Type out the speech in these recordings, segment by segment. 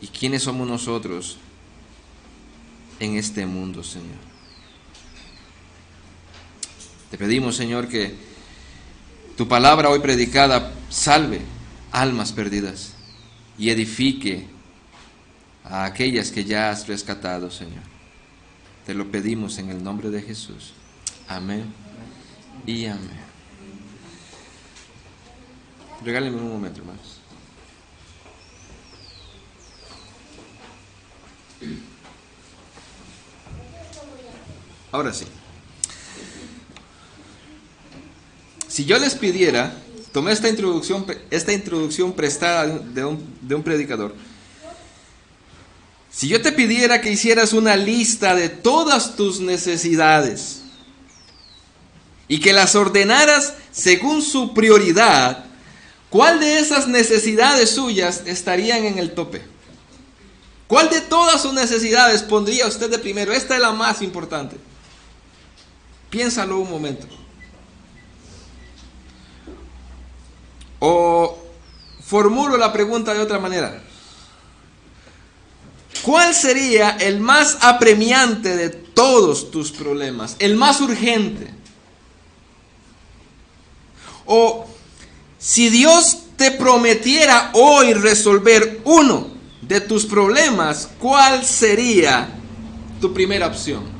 ¿Y quiénes somos nosotros en este mundo, Señor? Te pedimos, Señor, que tu palabra hoy predicada salve almas perdidas y edifique a aquellas que ya has rescatado, Señor. Te lo pedimos en el nombre de Jesús. Amén y amén. Regálenme un momento, hermanos. Ahora sí. Si yo les pidiera, tomé esta introducción prestada de un predicador. Si yo te pidiera que hicieras una lista de todas tus necesidades y que las ordenaras según su prioridad, ¿cuál de esas necesidades suyas estarían en el tope? ¿Cuál de todas sus necesidades pondría usted de primero? Esta es la más importante. Piénsalo un momento. O formulo la pregunta de otra manera. ¿Cuál sería el más apremiante de todos tus problemas? El más urgente. O si Dios te prometiera hoy resolver uno de tus problemas, ¿cuál sería tu primera opción?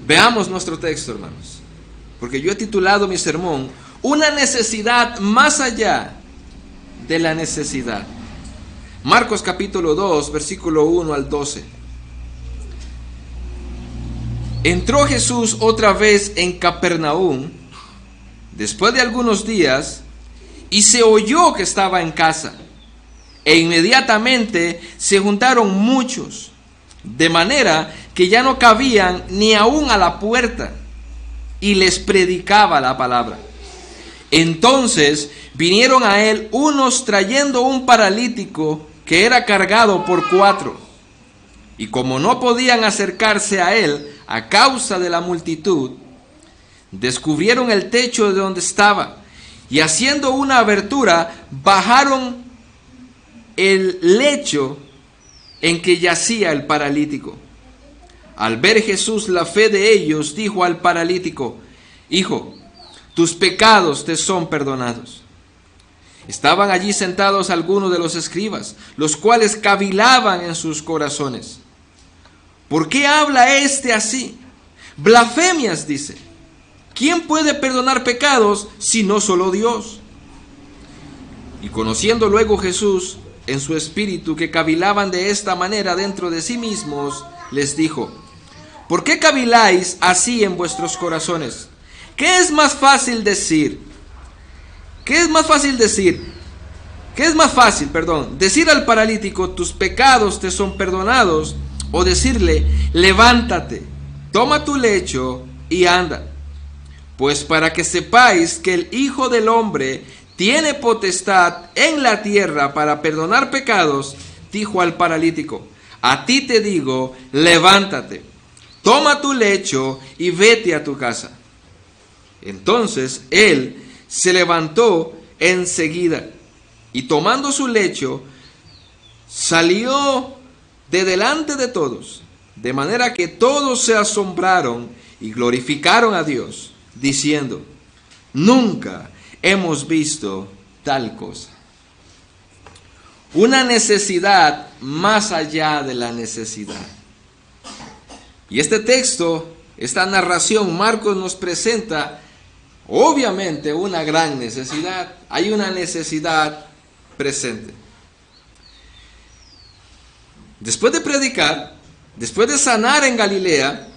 Veamos nuestro texto, hermanos, porque yo he titulado mi sermón Una necesidad más allá de la necesidad. Marcos capítulo 2, versículo 1 al 12. Entró Jesús otra vez en Capernaum, después de algunos días, y se oyó que estaba en casa. E inmediatamente se juntaron muchos, de manera que ya no cabían ni aún a la puerta, y les predicaba la palabra. Entonces vinieron a él unos trayendo un paralítico que era cargado por 4. Y como no podían acercarse a él a causa de la multitud, descubrieron el techo de donde estaba, y haciendo una abertura, bajaron el lecho en que yacía el paralítico. Al ver Jesús la fe de ellos, dijo al paralítico: Hijo, tus pecados te son perdonados. Estaban allí sentados algunos de los escribas, los cuales cavilaban en sus corazones: ¿por qué habla este así? Blasfemias dice. ¿Quién puede perdonar pecados si no solo Dios? Y conociendo luego Jesús en su espíritu que cavilaban de esta manera dentro de sí mismos, les dijo: ¿por qué caviláis así en vuestros corazones? ¿Qué es más fácil decir? Decir al paralítico: tus pecados te son perdonados, o decirle: levántate, toma tu lecho y anda. Pues para que sepáis que el Hijo del Hombre tiene potestad en la tierra para perdonar pecados, dijo al paralítico: a ti te digo, levántate, toma tu lecho y vete a tu casa. Entonces él se levantó enseguida y tomando su lecho salió de delante de todos, de manera que todos se asombraron y glorificaron a Dios, diciendo: nunca hemos visto tal cosa. Una necesidad más allá de la necesidad. Y este texto, esta narración, Marcos nos presenta obviamente una gran necesidad. Hay una necesidad presente. Después de predicar, después de sanar en Galilea,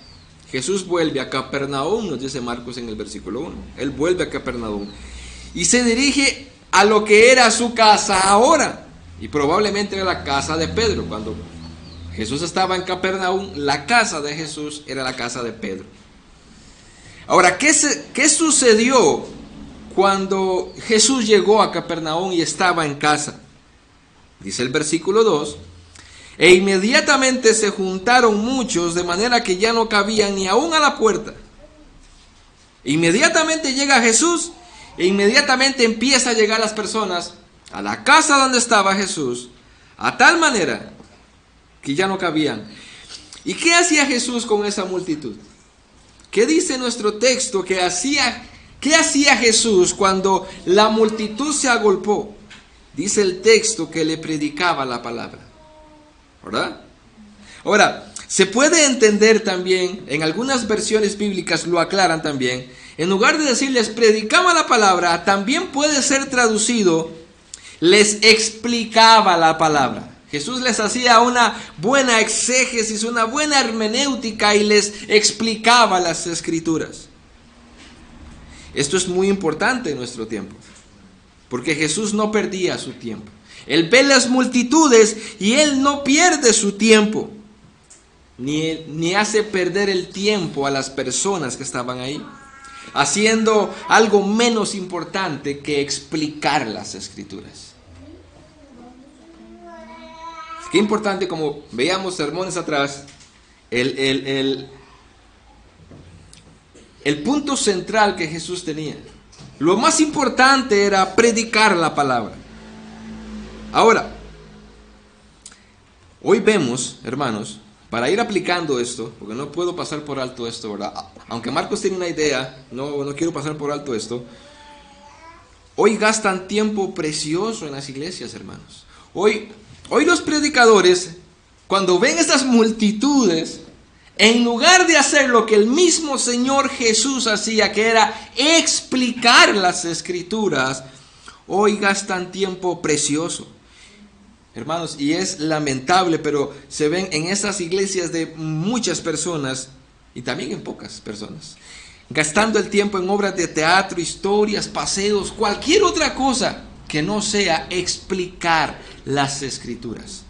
Jesús vuelve a Capernaum, nos dice Marcos en el versículo 1. Él vuelve a Capernaum y se dirige a lo que era su casa ahora. Y probablemente era la casa de Pedro. Cuando Jesús estaba en Capernaum, la casa de Jesús era la casa de Pedro. Ahora, ¿qué sucedió cuando Jesús llegó a Capernaum y estaba en casa? Dice el versículo 2: e inmediatamente se juntaron muchos, de manera que ya no cabían ni aún a la puerta. Inmediatamente llega Jesús E inmediatamente empieza a llegar las personas a la casa donde estaba Jesús, a tal manera que ya no cabían. ¿Y qué hacía Jesús con esa multitud? ¿Qué dice nuestro texto que hacía? ¿Qué hacía Jesús cuando la multitud se agolpó? Dice el texto que le predicaba la palabra, ¿verdad? Ahora, se puede entender también, en algunas versiones bíblicas lo aclaran también, en lugar de decirles predicaba la palabra, también puede ser traducido, les explicaba la palabra. Jesús les hacía una buena exégesis, una buena hermenéutica y les explicaba las escrituras. Esto es muy importante en nuestro tiempo, porque Jesús no perdía su tiempo. Él ve las multitudes y Él no pierde su tiempo, ni hace perder el tiempo a las personas que estaban ahí, haciendo algo menos importante que explicar las escrituras. Qué importante, como veíamos sermones atrás, el punto central que Jesús tenía. Lo más importante era predicar la palabra. Ahora, hoy vemos, hermanos, para ir aplicando esto, porque no puedo pasar por alto esto, ¿verdad? Aunque Marcos tiene una idea, no quiero pasar por alto esto. Hoy gastan tiempo precioso en las iglesias, hermanos. Hoy los predicadores, cuando ven estas multitudes, en lugar de hacer lo que el mismo Señor Jesús hacía, que era explicar las escrituras, hoy gastan tiempo precioso. Hermanos, y es lamentable, pero se ven en estas iglesias de muchas personas, y también en pocas personas, gastando el tiempo en obras de teatro, historias, paseos, cualquier otra cosa que no sea explicar las escrituras.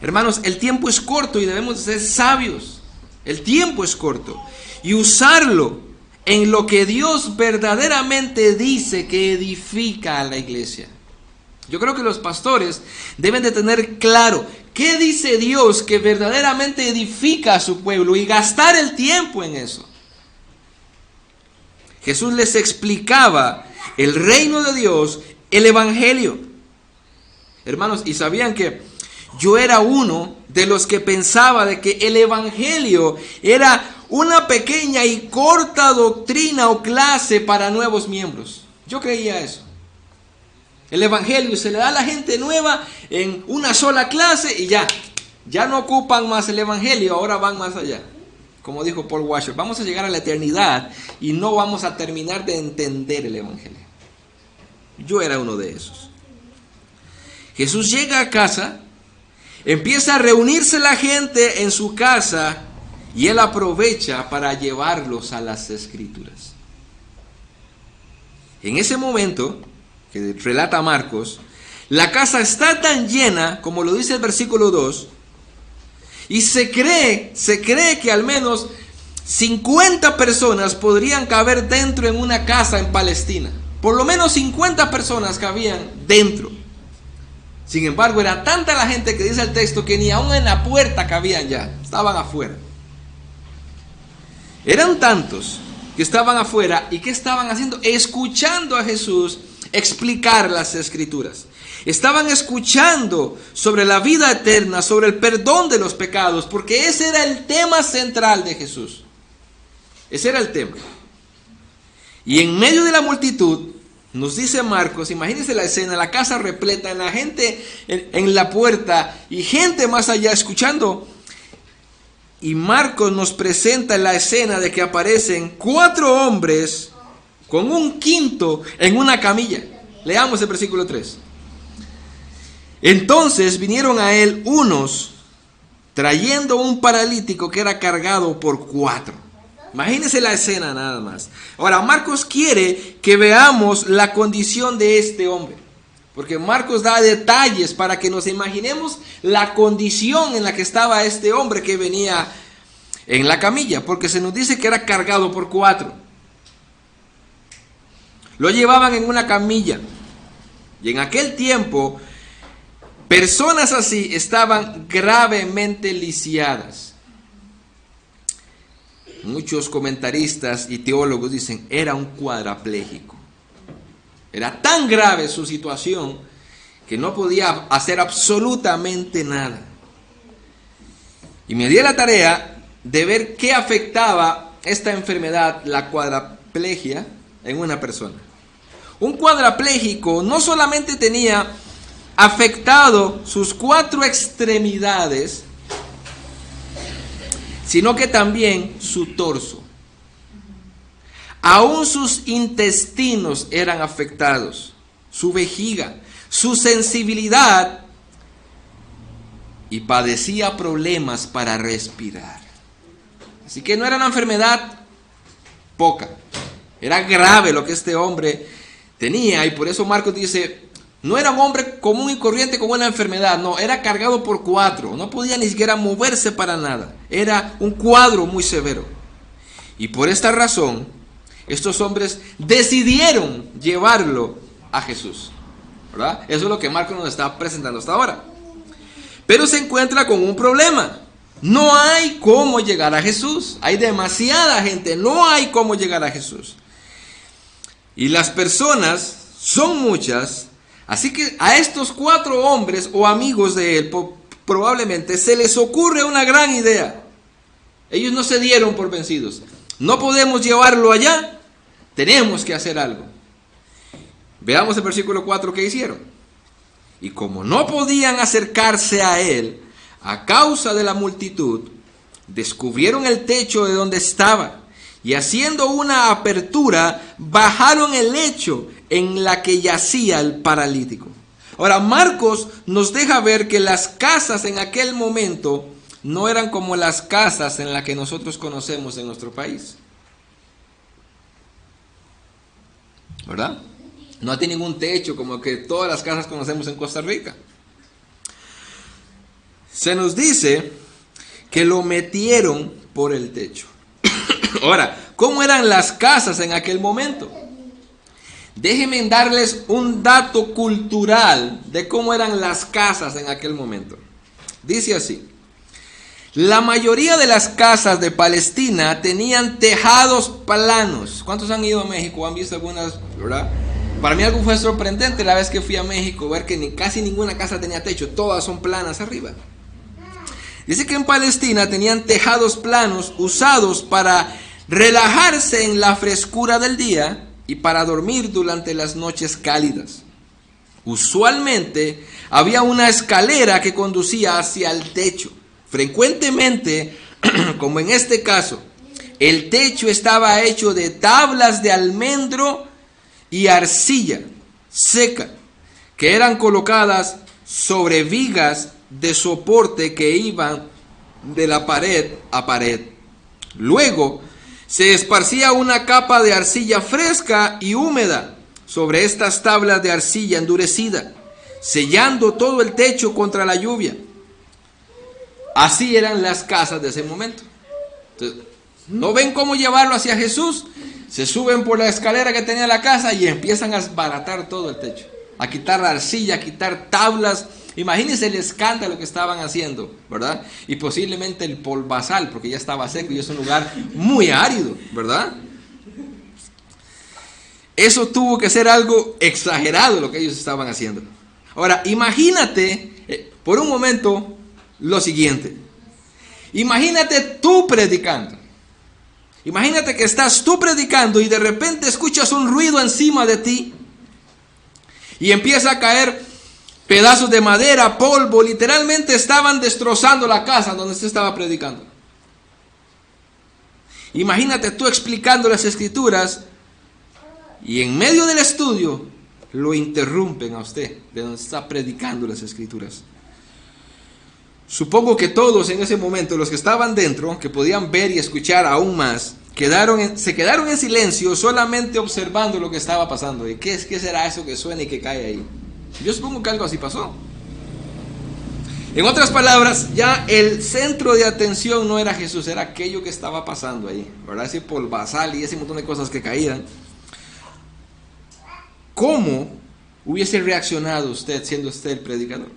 Hermanos, el tiempo es corto y debemos ser sabios. El tiempo es corto y usarlo en lo que Dios verdaderamente dice que edifica a la iglesia. Yo creo que los pastores deben de tener claro qué dice Dios que verdaderamente edifica a su pueblo y gastar el tiempo en eso. Jesús les explicaba el reino de Dios, el evangelio. Hermanos, y sabían que yo era uno de los que pensaba de que el evangelio era una pequeña y corta doctrina o clase para nuevos miembros. Yo creía eso. El evangelio se le da a la gente nueva en una sola clase y ya no ocupan más el evangelio, ahora van más allá. Como dijo Paul Washer, vamos a llegar a la eternidad y no vamos a terminar de entender el evangelio. Yo era uno de esos. Jesús llega a casa, empieza a reunirse la gente en su casa y Él aprovecha para llevarlos a las escrituras. En ese momento, que relata Marcos, la casa está tan llena, como lo dice el versículo 2, y se cree que al menos 50 personas podrían caber dentro en una casa en Palestina. Por lo menos 50 personas cabían dentro. Sin embargo, era tanta la gente que dice el texto que ni aún en la puerta cabían ya, estaban afuera. Eran tantos que estaban afuera y ¿qué estaban haciendo? Escuchando a Jesús explicar las escrituras. Estaban escuchando sobre la vida eterna, sobre el perdón de los pecados, porque ese era el tema central de Jesús. Ese era el tema. Y en medio de la multitud, nos dice Marcos, imagínense la escena, la casa repleta, la gente en la puerta y gente más allá escuchando. Y Marcos nos presenta la escena de que aparecen 4 hombres con un quinto en una camilla. Leamos el versículo 3. Entonces vinieron a él unos trayendo un paralítico que era cargado por 4. Imagínense la escena nada más. Ahora, Marcos quiere que veamos la condición de este hombre, porque Marcos da detalles para que nos imaginemos la condición en la que estaba este hombre que venía en la camilla, porque se nos dice que era cargado por 4. Lo llevaban en una camilla. Y en aquel tiempo, personas así estaban gravemente lisiadas. Muchos comentaristas y teólogos dicen, era un cuadrapléjico. Era tan grave su situación que no podía hacer absolutamente nada. Y me di la tarea de ver qué afectaba esta enfermedad, la cuadraplegia, en una persona. Un cuadraplégico no solamente tenía afectado sus 4 extremidades, sino que también su torso. Aún sus intestinos eran afectados, su vejiga, su sensibilidad, y padecía problemas para respirar. Así que no era una enfermedad poca, era grave lo que este hombre tenía, y por eso Marcos dice, no era un hombre común y corriente con una enfermedad, no, era cargado por 4, no podía ni siquiera moverse para nada, era un cuadro muy severo. Y por esta razón, estos hombres decidieron llevarlo a Jesús, ¿verdad? Eso es lo que Marcos nos está presentando hasta ahora. Pero se encuentra con un problema. No hay cómo llegar a Jesús. Hay demasiada gente, no hay cómo llegar a Jesús. Y las personas son muchas, así que a estos 4 hombres o amigos de él probablemente se les ocurre una gran idea. Ellos no se dieron por vencidos. No podemos llevarlo allá, tenemos que hacer algo. Veamos el versículo 4 que hicieron. Y como no podían acercarse a él a causa de la multitud, descubrieron el techo de donde estaba y haciendo una apertura, bajaron el lecho en la que yacía el paralítico. Ahora, Marcos nos deja ver que las casas en aquel momento no eran como las casas en las que nosotros conocemos en nuestro país, ¿verdad? No tiene ningún techo como que todas las casas conocemos en Costa Rica. Se nos dice que lo metieron por el techo. Ahora, ¿cómo eran las casas en aquel momento? Déjenme darles un dato cultural de cómo eran las casas en aquel momento. Dice así: la mayoría de las casas de Palestina tenían tejados planos. ¿Cuántos han ido a México? ¿Han visto algunas, verdad? Para mí algo fue sorprendente la vez que fui a México, ver que casi ninguna casa tenía techo, todas son planas arriba. Dice que en Palestina tenían tejados planos usados para relajarse en la frescura del día y para dormir durante las noches cálidas. Usualmente había una escalera que conducía hacia el techo. Frecuentemente, como en este caso, el techo estaba hecho de tablas de almendro y arcilla seca, que eran colocadas sobre vigas de soporte que iban de la pared a pared. Luego se esparcía una capa de arcilla fresca y húmeda sobre estas tablas de arcilla endurecida, sellando todo el techo contra la lluvia. Así eran las casas de ese momento. Entonces, ¿no ven cómo llevarlo hacia Jesús? Se suben por la escalera que tenía la casa y empiezan a desbaratar todo el techo, a quitar la arcilla, a quitar tablas. Imagínense el escándalo que estaban haciendo, ¿verdad? Y posiblemente el polvazal, porque ya estaba seco y es un lugar muy árido, ¿verdad? Eso tuvo que ser algo exagerado lo que ellos estaban haciendo. Ahora, imagínate por un momento lo siguiente. Imagínate tú predicando. Imagínate que estás tú predicando y de repente escuchas un ruido encima de ti y empieza a caer pedazos de madera, polvo. Literalmente estaban destrozando la casa donde usted estaba predicando. Imagínate tú explicando las escrituras y en medio del estudio lo interrumpen a usted de donde está predicando las escrituras. Supongo que todos en ese momento, los que estaban dentro, que podían ver y escuchar aún más, se quedaron en silencio, solamente observando lo que estaba pasando. ¿Y qué será eso que suena y que cae ahí? Yo supongo que algo así pasó. En otras palabras, ya el centro de atención no era Jesús, era aquello que estaba pasando ahí, ¿verdad? Ese polvazal y ese montón de cosas que caían. ¿Cómo hubiese reaccionado usted siendo usted el predicador?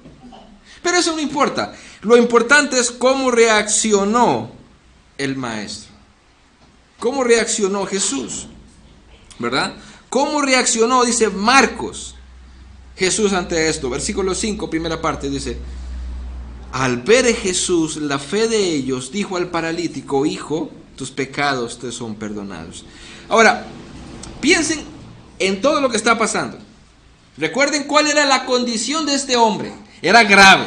Pero eso no importa. Lo importante es cómo reaccionó el maestro. ¿Cómo reaccionó Jesús? ¿Verdad? ¿Cómo reaccionó? Dice Marcos, Jesús ante esto. Versículo 5, primera parte, dice: al ver Jesús la fe de ellos, dijo al paralítico: hijo, tus pecados te son perdonados. Ahora, piensen en todo lo que está pasando. Recuerden cuál era la condición de este hombre. Era grave.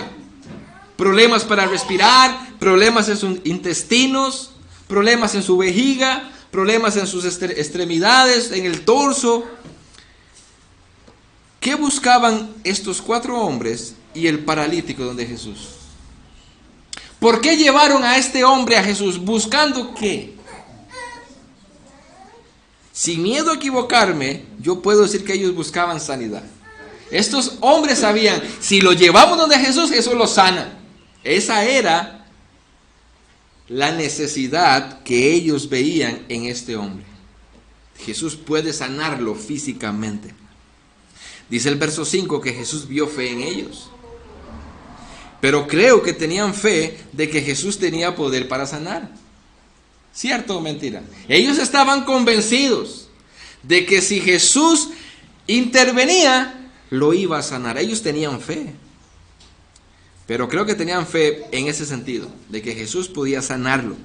Problemas para respirar, problemas en sus intestinos, problemas en su vejiga, problemas en sus extremidades, en el torso. ¿Qué buscaban estos 4 hombres y el paralítico donde Jesús? ¿Por qué llevaron a este hombre a Jesús? ¿Buscando qué? Sin miedo a equivocarme, yo puedo decir que ellos buscaban sanidad. Estos hombres sabían, si lo llevamos donde Jesús, Jesús lo sana. Esa era la necesidad que ellos veían en este hombre. Jesús puede sanarlo físicamente. Dice el verso 5 que Jesús vio fe en ellos. Pero creo que tenían fe de que Jesús tenía poder para sanar. ¿Cierto o mentira? Ellos estaban convencidos de que si Jesús intervenía, lo iba a sanar. Ellos tenían fe. Pero creo que tenían fe en ese sentido, de que Jesús podía sanarlo.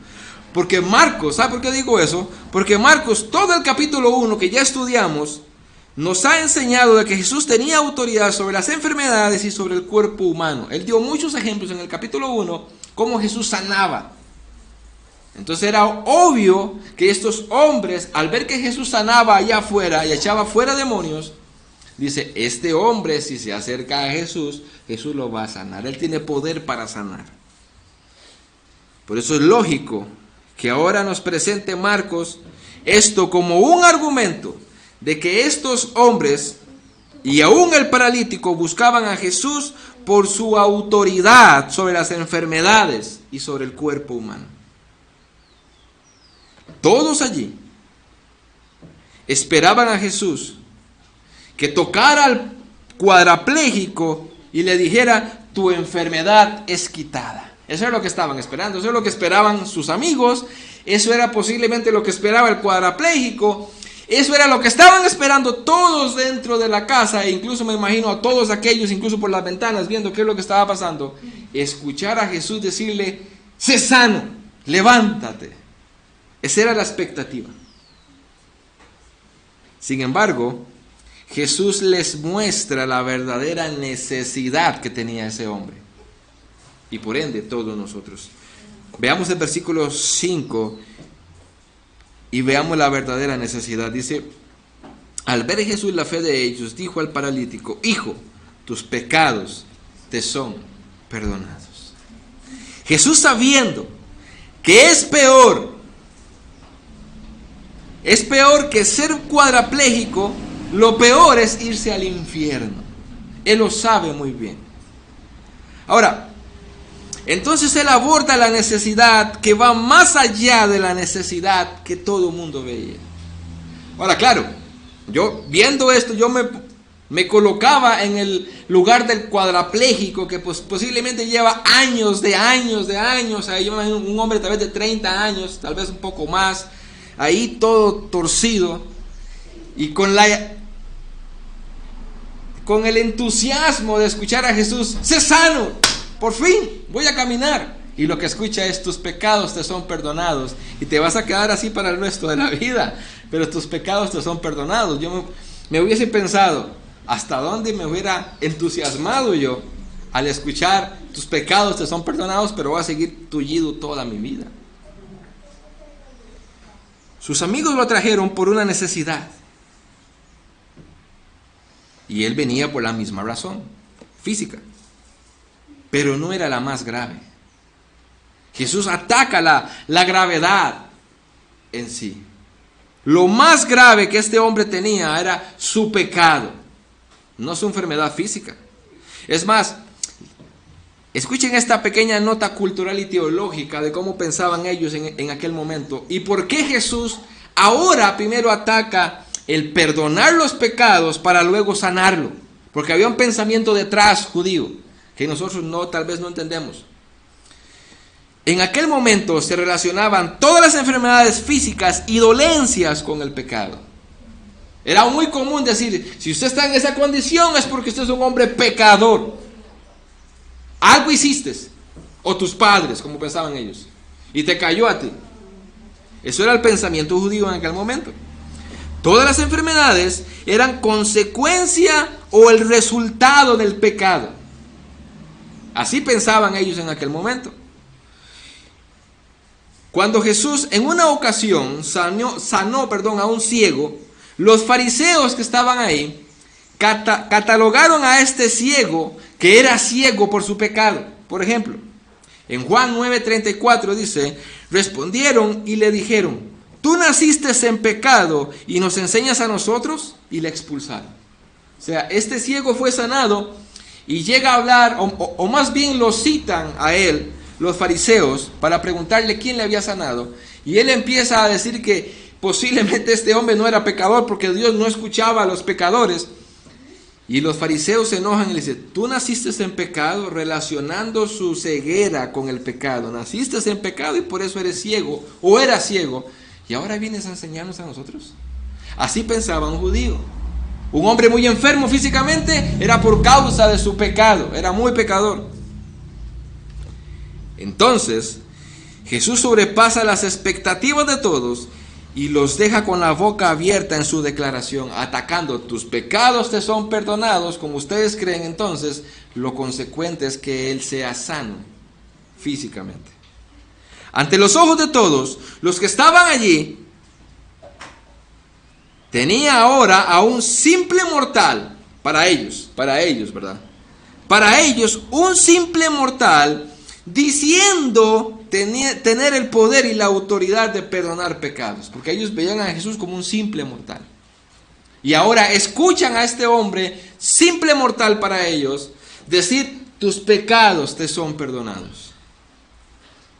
Porque Marcos, ¿sabe por qué digo eso? Porque Marcos, todo el capítulo 1 que ya estudiamos, nos ha enseñado de que Jesús tenía autoridad sobre las enfermedades y sobre el cuerpo humano. Él dio muchos ejemplos en el capítulo 1, cómo Jesús sanaba. Entonces era obvio que estos hombres, al ver que Jesús sanaba allá afuera y echaba fuera demonios, dice, este hombre si se acerca a Jesús, Jesús lo va a sanar. Él tiene poder para sanar. Por eso es lógico que ahora nos presente Marcos esto como un argumento de que estos hombres y aún el paralítico buscaban a Jesús por su autoridad sobre las enfermedades y sobre el cuerpo humano. Todos allí esperaban a Jesús que tocara al cuadrapléjico y le dijera: tu enfermedad es quitada. Eso es lo que estaban esperando, eso es lo que esperaban sus amigos, eso era posiblemente lo que esperaba el cuadrapléjico, eso era lo que estaban esperando todos dentro de la casa, e incluso me imagino a todos aquellos, incluso por las ventanas, viendo qué es lo que estaba pasando, escuchar a Jesús decirle: sé sano, levántate. Esa era la expectativa. Sin embargo, Jesús les muestra la verdadera necesidad que tenía ese hombre. Y por ende, todos nosotros. Veamos el versículo 5 y veamos la verdadera necesidad. Dice: al ver Jesús la fe de ellos, dijo al paralítico: hijo, tus pecados te son perdonados. Jesús, sabiendo que es peor que ser cuadrapléjico, lo peor es irse al infierno. Él lo sabe muy bien. Ahora, entonces él aborda la necesidad que va más allá de la necesidad que todo el mundo veía. Ahora, claro, yo viendo esto, yo me colocaba en el lugar del cuadrapléjico que pues, posiblemente lleva años de años. Ahí yo me imagino un hombre tal vez de 30 años, tal vez un poco más, ahí todo torcido y con el entusiasmo de escuchar a Jesús: sé sano, por fin voy a caminar. Y lo que escucha es: tus pecados te son perdonados. Y te vas a quedar así para el resto de la vida, pero tus pecados te son perdonados. Yo me hubiese pensado, ¿hasta dónde me hubiera entusiasmado yo al escuchar: tus pecados te son perdonados, pero voy a seguir tullido toda mi vida? Sus amigos lo trajeron por una necesidad. Y él venía por la misma razón, física. Pero no era la más grave. Jesús ataca la gravedad en sí. Lo más grave que este hombre tenía era su pecado, no su enfermedad física. Es más, escuchen esta pequeña nota cultural y teológica de cómo pensaban ellos en aquel momento. Y por qué Jesús ahora primero ataca el perdonar los pecados para luego sanarlo. Porque había un pensamiento detrás judío que nosotros tal vez no entendemos. En aquel momento se relacionaban todas las enfermedades físicas y dolencias con el pecado. Era muy común decir, si usted está en esa condición es porque usted es un hombre pecador. Algo hiciste, o tus padres, como pensaban ellos, y te cayó a ti. Eso era el pensamiento judío en aquel momento. Todas las enfermedades eran consecuencia o el resultado del pecado. Así pensaban ellos en aquel momento. Cuando Jesús en una ocasión sanó a un ciego, los fariseos que estaban ahí catalogaron a este ciego que era ciego por su pecado. Por ejemplo, en Juan 9:34 dice, respondieron y le dijeron, tú naciste en pecado y nos enseñas a nosotros, y le expulsaron. O sea, este ciego fue sanado y llega a hablar, o más bien lo citan a él, los fariseos, para preguntarle quién le había sanado. Y él empieza a decir que posiblemente este hombre no era pecador porque Dios no escuchaba a los pecadores. Y los fariseos se enojan y le dicen, tú naciste en pecado, relacionando su ceguera con el pecado. Naciste en pecado y por eso eres ciego, o eras ciego, y ahora vienes a enseñarnos a nosotros. Así pensaba un judío. Un hombre muy enfermo físicamente era por causa de su pecado, era muy pecador. Entonces, Jesús sobrepasa las expectativas de todos y los deja con la boca abierta en su declaración, atacando, tus pecados te son perdonados, como ustedes creen. Entonces, lo consecuente es que él sea sano físicamente. Ante los ojos de todos, los que estaban allí, tenía ahora a un simple mortal, para ellos, ¿verdad? Para ellos, un simple mortal, diciendo tener el poder y la autoridad de perdonar pecados, porque ellos veían a Jesús como un simple mortal. Y ahora escuchan a este hombre, simple mortal para ellos, decir, tus pecados te son perdonados.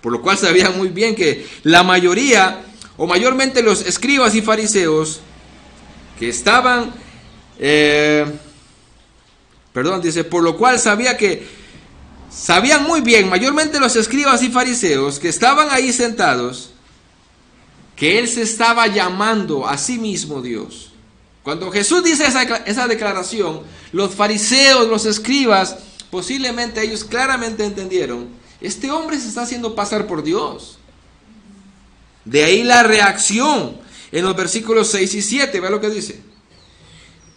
Por lo cual sabían muy bien que la mayoría, o mayormente los escribas y fariseos, que estaban, por lo cual sabían muy bien, mayormente los escribas y fariseos que estaban ahí sentados, que él se estaba llamando a sí mismo Dios. Cuando Jesús dice esa declaración, los fariseos, los escribas, posiblemente ellos claramente entendieron, este hombre se está haciendo pasar por Dios. De ahí la reacción en los versículos 6 y 7, vea lo que dice.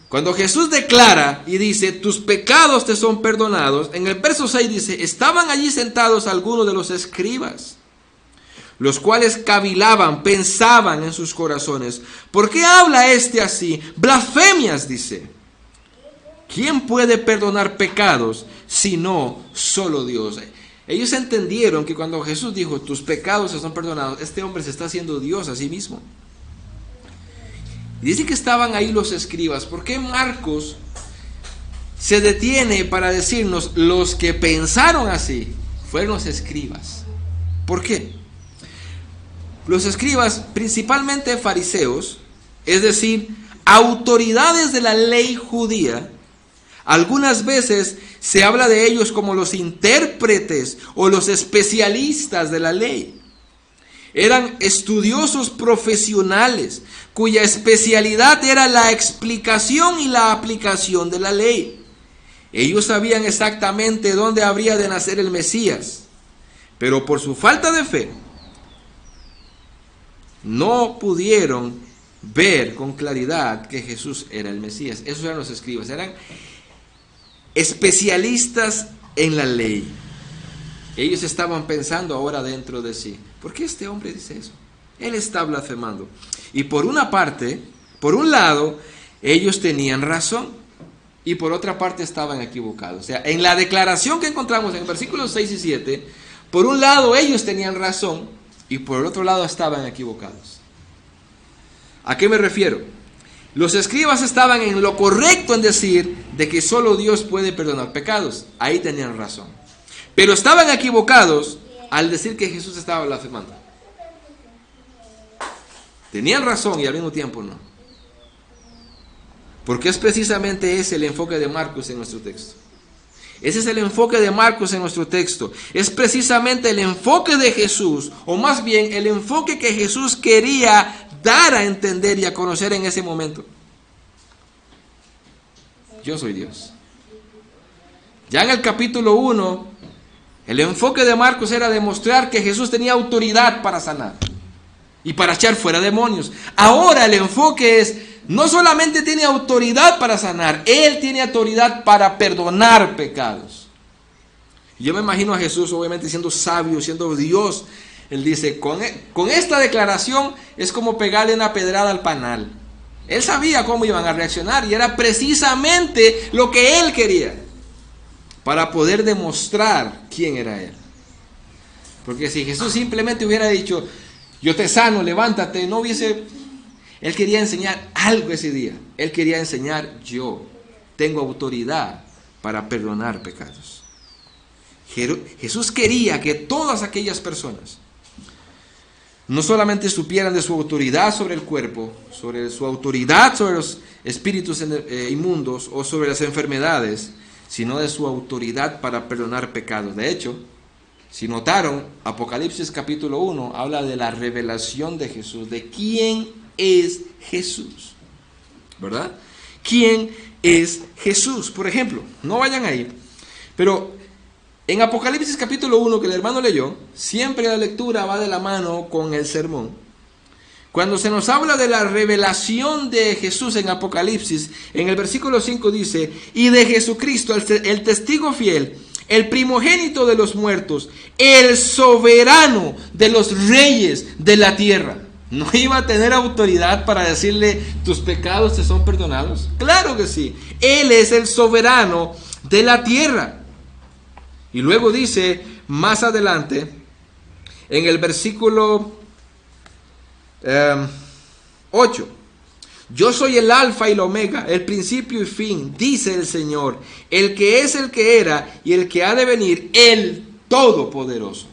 Cuando Jesús declara y dice, tus pecados te son perdonados, en el verso 6 dice, estaban allí sentados algunos de los escribas, los cuales cavilaban, pensaban en sus corazones, ¿por qué habla este así? Blasfemias, dice. ¿Quién puede perdonar pecados sino solo Dios? Ellos entendieron que cuando Jesús dijo, tus pecados te son perdonados, este hombre se está haciendo Dios a sí mismo. Dice que estaban ahí los escribas. ¿Por qué Marcos se detiene para decirnos los que pensaron así? Fueron los escribas. ¿Por qué? Los escribas, principalmente fariseos, es decir, autoridades de la ley judía, algunas veces se habla de ellos como los intérpretes o los especialistas de la ley. Eran estudiosos profesionales cuya especialidad era la explicación y la aplicación de la ley. Ellos sabían exactamente dónde habría de nacer el Mesías, pero por su falta de fe no pudieron ver con claridad que Jesús era el Mesías. Esos eran los escribas, eran especialistas en la ley. Ellos estaban pensando ahora dentro de sí, ¿por qué este hombre dice eso? Él está blasfemando. Y por una parte, por un lado, ellos tenían razón, y por otra parte estaban equivocados. O sea, en la declaración que encontramos en versículos 6 y 7, por un lado ellos tenían razón, y por el otro lado estaban equivocados. ¿A qué me refiero? Los escribas estaban en lo correcto en decir de que solo Dios puede perdonar pecados. Ahí tenían razón. Pero estaban equivocados al decir que Jesús estaba blasfemando. Tenían razón y al mismo tiempo no. Porque es precisamente ese el enfoque de Marcos en nuestro texto. Ese es el enfoque de Marcos en nuestro texto. Es precisamente el enfoque de Jesús, o más bien el enfoque que Jesús quería dar a entender y a conocer en ese momento. yo soy Dios. Ya en el capítulo 1, el enfoque de Marcos era demostrar que Jesús tenía autoridad para sanar y para echar fuera demonios. Ahora el enfoque es, no solamente tiene autoridad para sanar, Él tiene autoridad para perdonar pecados. Yo me imagino a Jesús obviamente siendo sabio, siendo Dios. Él dice, con esta declaración es como pegarle una pedrada al panal. Él sabía cómo iban a reaccionar y era precisamente lo que Él quería, para poder demostrar quién era Él. Porque si Jesús simplemente hubiera dicho, yo te sano, levántate, no hubiese... Él quería enseñar algo ese día. Él quería enseñar, yo tengo autoridad para perdonar pecados. Jesús quería que todas aquellas personas no solamente supieran de su autoridad sobre el cuerpo, sobre su autoridad sobre los espíritus inmundos o sobre las enfermedades, sino de su autoridad para perdonar pecados. De hecho, si notaron, Apocalipsis capítulo 1 habla de la revelación de Jesús, de quién es Jesús, ¿verdad? ¿Quién es Jesús? Por ejemplo, no vayan ahí, pero en Apocalipsis capítulo 1 que el hermano leyó, siempre la lectura va de la mano con el sermón. Cuando se nos habla de la revelación de Jesús en Apocalipsis, en el versículo 5 dice, y de Jesucristo, el testigo fiel, el primogénito de los muertos, el soberano de los reyes de la tierra. ¿No iba a tener autoridad para decirle, tus pecados te son perdonados? Claro que sí. Él es el soberano de la tierra. Y luego dice, más adelante, en el versículo 8, yo soy el alfa y el omega, el principio y fin, dice el Señor, el que es, el que era y el que ha de venir, el Todopoderoso.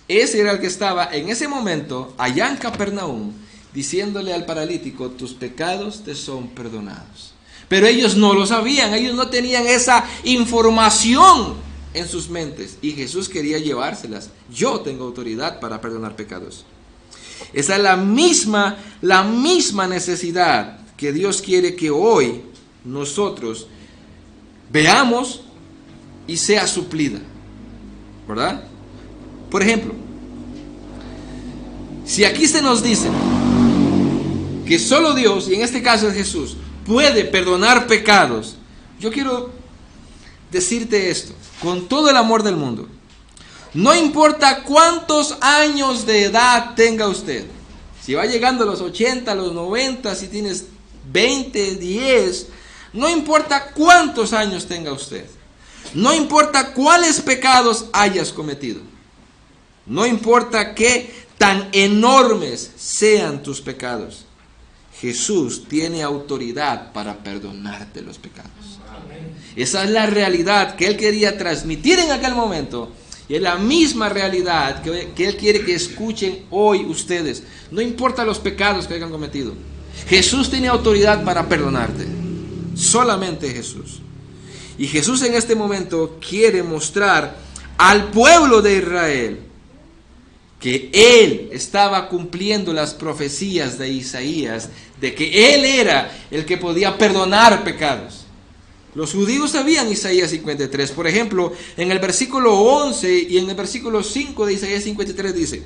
Ese era el que estaba en ese momento allá en Capernaum, diciéndole al paralítico, tus pecados te son perdonados. Pero ellos no lo sabían, ellos no tenían esa información en sus mentes, y Jesús quería llevárselas. Yo tengo autoridad para perdonar pecados. Esa es la misma necesidad que Dios quiere que hoy nosotros veamos y sea suplida, ¿verdad? Por ejemplo, si aquí se nos dice que solo Dios, y en este caso es Jesús, puede perdonar pecados, yo quiero decirte esto con todo el amor del mundo. No importa cuántos años de edad tenga usted, si va llegando a los 80, a los 90, si tienes 20, 10, no importa cuántos años tenga usted, no importa cuáles pecados hayas cometido, no importa qué tan enormes sean tus pecados, Jesús tiene autoridad para perdonarte los pecados. Esa es la realidad que Él quería transmitir en aquel momento. Y es la misma realidad que Él quiere que escuchen hoy ustedes. No importa los pecados que hayan cometido. Jesús tiene autoridad para perdonarte. Solamente Jesús. Y Jesús en este momento quiere mostrar al pueblo de Israel que Él estaba cumpliendo las profecías de Isaías, de que Él era el que podía perdonar pecados. Los judíos sabían Isaías 53. Por ejemplo, en el versículo 11 y en el versículo 5 de Isaías 53 dice,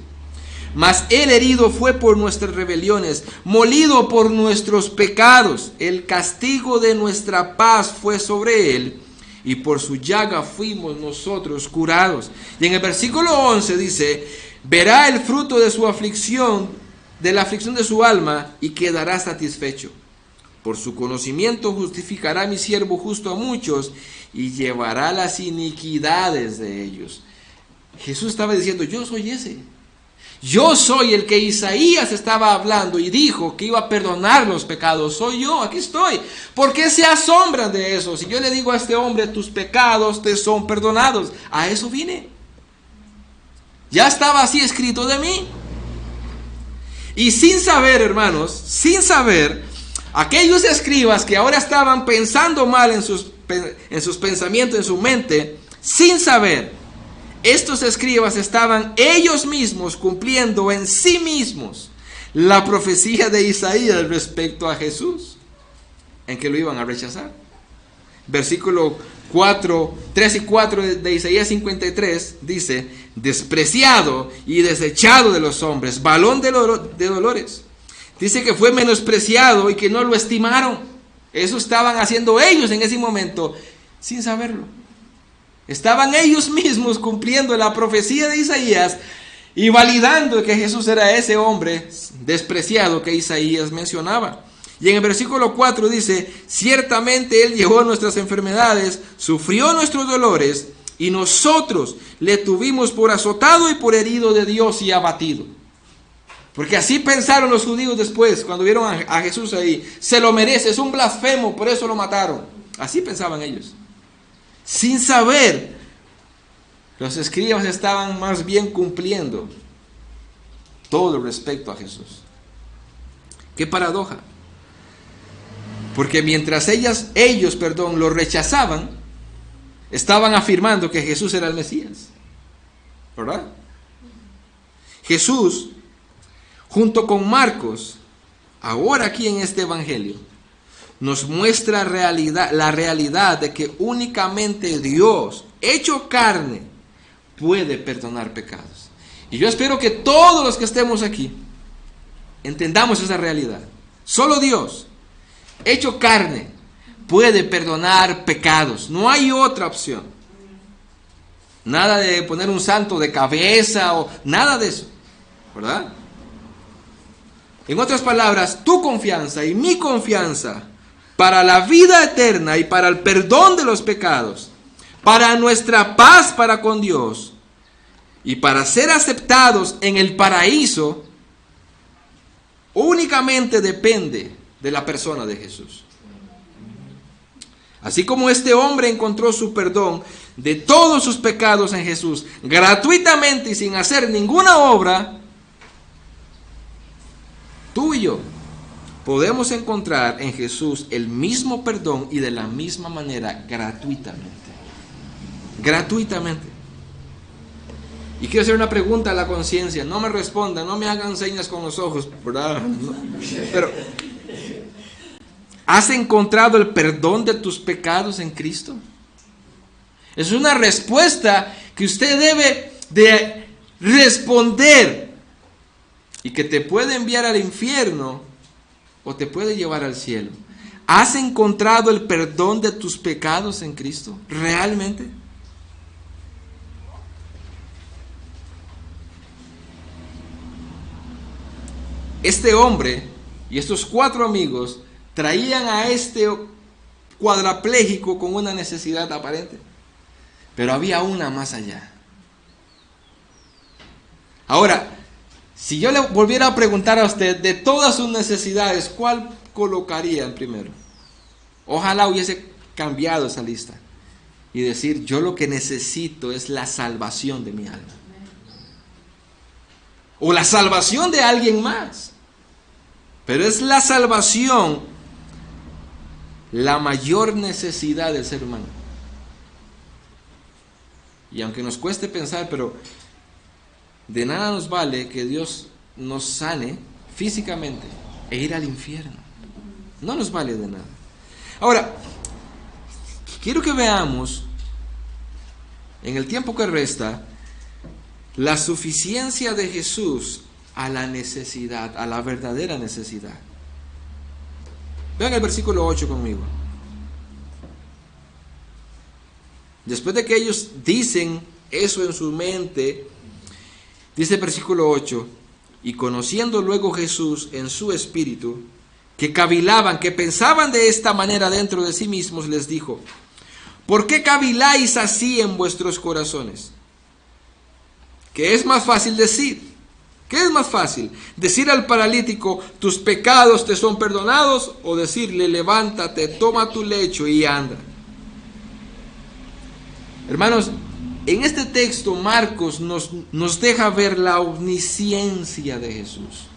mas Él herido fue por nuestras rebeliones, molido por nuestros pecados. El castigo de nuestra paz fue sobre Él, y por su llaga fuimos nosotros curados. Y en el versículo 11 dice, verá el fruto de su aflicción, de la aflicción de su alma, y quedará satisfecho. Por su conocimiento justificará mi siervo justo a muchos, y llevará las iniquidades de ellos. Jesús estaba diciendo, yo soy ese. Yo soy el que Isaías estaba hablando y dijo que iba a perdonar los pecados. Soy yo, aquí estoy. ¿Por qué se asombran de eso? Si yo le digo a este hombre, tus pecados te son perdonados. A eso vine. Ya estaba así escrito de mí. Y sin saber, hermanos, sin saber, aquellos escribas que ahora estaban pensando mal en sus pensamientos, en su mente, sin saber, estos escribas estaban ellos mismos cumpliendo en sí mismos la profecía de Isaías respecto a Jesús, en que lo iban a rechazar. versículo 3 y 4 de Isaías 53, dice: despreciado y desechado de los hombres, varón de dolores. Dice que fue menospreciado y que no lo estimaron. Eso estaban haciendo ellos en ese momento, sin saberlo. Estaban ellos mismos cumpliendo la profecía de Isaías y validando que Jesús era ese hombre despreciado que Isaías mencionaba. Y en el versículo 4 dice: ciertamente Él llevó nuestras enfermedades, sufrió nuestros dolores, y nosotros le tuvimos por azotado y por herido de Dios y abatido. Porque así pensaron los judíos después, cuando vieron a Jesús ahí. Se lo merece, es un blasfemo, por eso lo mataron. Así pensaban ellos. Sin saber, los escribas estaban más bien cumpliendo todo respecto a Jesús. Qué paradoja. Porque mientras ellos lo rechazaban, estaban afirmando que Jesús era el Mesías. ¿Verdad? Jesús, junto con Marcos, ahora aquí en este evangelio, nos muestra la realidad de que únicamente Dios, hecho carne, puede perdonar pecados. Y yo espero que todos los que estemos aquí entendamos esa realidad. Solo Dios, hecho carne, puede perdonar pecados. No hay otra opción. Nada de poner un santo de cabeza o nada de eso, ¿verdad? En otras palabras, tu confianza y mi confianza para la vida eterna y para el perdón de los pecados, para nuestra paz para con Dios y para ser aceptados en el paraíso, únicamente depende de la persona de Jesús. Así como este hombre encontró su perdón de todos sus pecados en Jesús, gratuitamente y sin hacer ninguna obra, tú y yo podemos encontrar en Jesús el mismo perdón y de la misma manera gratuitamente. Gratuitamente. Y quiero hacer una pregunta a la conciencia. No me respondan, no me hagan señas con los ojos, ¿verdad? No. Pero, ¿has encontrado el perdón de tus pecados en Cristo? Es una respuesta que usted debe de responder y que te puede enviar al infierno o te puede llevar al cielo. ¿Has encontrado el perdón de tus pecados en Cristo? ¿Realmente? Este hombre y estos 4 amigos traían a este cuadrapléjico con una necesidad aparente, pero había una más allá. Ahora, si yo le volviera a preguntar a usted de todas sus necesidades, ¿cuál colocaría primero? Ojalá hubiese cambiado esa lista y decir: yo lo que necesito es la salvación de mi alma, o la salvación de alguien más. Pero es la salvación la mayor necesidad del ser humano. Y aunque nos cueste pensar, pero de nada nos vale que Dios nos sane físicamente e ir al infierno. No nos vale de nada. Ahora, quiero que veamos en el tiempo que resta la suficiencia de Jesús a la necesidad, a la verdadera necesidad. Vean el versículo 8 conmigo. Después de que ellos dicen eso en su mente, dice el versículo 8: y conociendo luego Jesús en su espíritu, que cavilaban, que pensaban de esta manera dentro de sí mismos, les dijo: ¿por qué caviláis así en vuestros corazones? ¿Qué es más fácil decir? ¿Qué es más fácil? ¿Decir al paralítico: tus pecados te son perdonados? ¿O decirle: levántate, toma tu lecho y anda? Hermanos, en este texto Marcos nos deja ver la omnisciencia de Jesús.